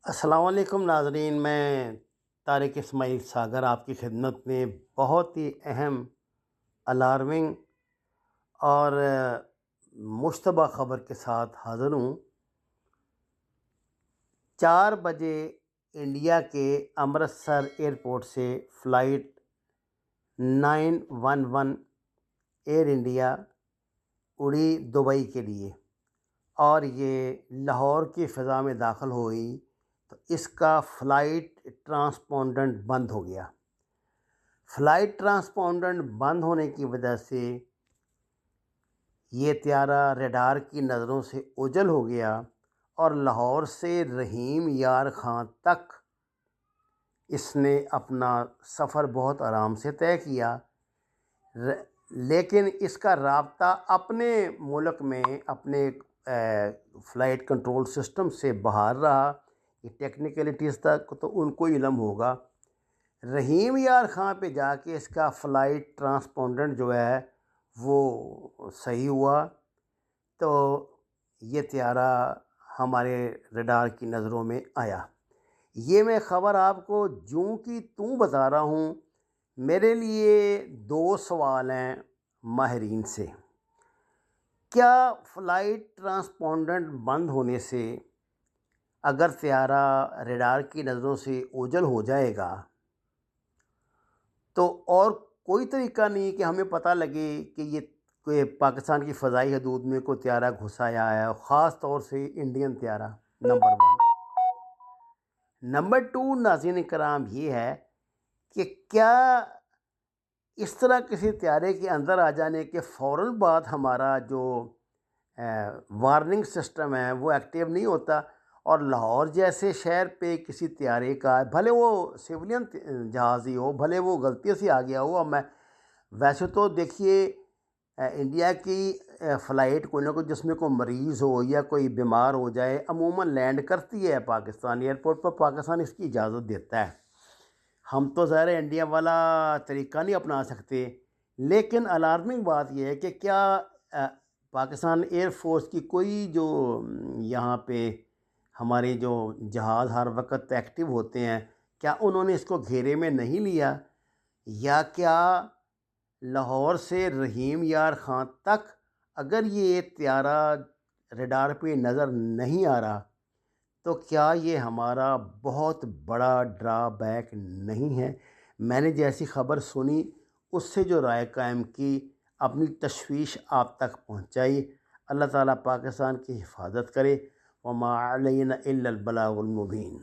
السلام علیکم ناظرین، میں طارق اسماعیل ساگر آپ کی خدمت میں بہت ہی اہم، الارمنگ اور مشتبہ خبر کے ساتھ حاضر ہوں۔ 4 بجے انڈیا کے امرتسر ایئرپورٹ سے فلائٹ 911 ایئر انڈیا اڑی دبئی کے لیے، اور یہ لاہور کی فضا میں داخل ہوئی تو اس کا فلائٹ ٹرانسپونڈنٹ بند ہو گیا۔ فلائٹ ٹرانسپونڈنٹ بند ہونے کی وجہ سے یہ طیارہ ریڈار کی نظروں سے اوجھل ہو گیا اور لاہور سے رحیم یار خان تک اس نے اپنا سفر بہت آرام سے طے کیا، لیکن اس کا رابطہ اپنے ملک میں اپنے فلائٹ کنٹرول سسٹم سے باہر رہا۔ یہ ٹیکنیکلٹیز تک تو ان کو علم ہوگا۔ رحیم یار خان پہ جا کے اس کا فلائٹ ٹرانسپونڈنٹ جو ہے وہ صحیح ہوا، تو یہ طیارہ ہمارے ریڈار کی نظروں میں آیا۔ یہ میں خبر آپ کو جوں کی توں بتا رہا ہوں۔ میرے لیے 2 سوال ہیں ماہرین سے۔ کیا فلائٹ ٹرانسپونڈنٹ بند ہونے سے اگر طیارہ ریڈار کی نظروں سے اوجھل ہو جائے گا تو اور کوئی طریقہ نہیں کہ ہمیں پتہ لگے کہ یہ کوئی پاکستان کی فضائی حدود میں کوئی طیارہ گھسا آیا ہے، خاص طور سے انڈین طیارہ؟ نمبر 1۔ نمبر 2 ناظرین کرام یہ ہے کہ کیا اس طرح کسی طیارے کے اندر آ جانے کے فوراً بعد ہمارا جو وارننگ سسٹم ہے وہ ایکٹیو نہیں ہوتا، اور لاہور جیسے شہر پہ کسی طیارے کا، بھلے وہ سیولین جہاز ہی ہو، بھلے وہ غلطی سے آ گیا ہو، اب میں ویسے تو دیکھیے انڈیا کی فلائٹ کوئی نہ کوئی جس میں کوئی مریض ہو یا کوئی بیمار ہو جائے عموماً لینڈ کرتی ہے پاکستان ایئرپورٹ پر، پاکستان اس کی اجازت دیتا ہے۔ ہم تو ظاہر ہے انڈیا والا طریقہ نہیں اپنا سکتے، لیکن الارمنگ بات یہ ہے کہ کیا پاکستان ایئر فورس کی کوئی جو یہاں پہ ہمارے جو جہاز ہر وقت ایکٹیو ہوتے ہیں، کیا انہوں نے اس کو گھیرے میں نہیں لیا، یا کیا لاہور سے رحیم یار خان تک اگر یہ طیارہ ریڈار پہ نظر نہیں آ رہا تو کیا یہ ہمارا بہت بڑا ڈرا بیک نہیں ہے؟ میں نے جیسی خبر سنی اس سے جو رائے قائم کی، اپنی تشویش آپ تک پہنچائی۔ اللہ تعالیٰ پاکستان کی حفاظت کرے۔ وما علینا الا البلاغ المبین۔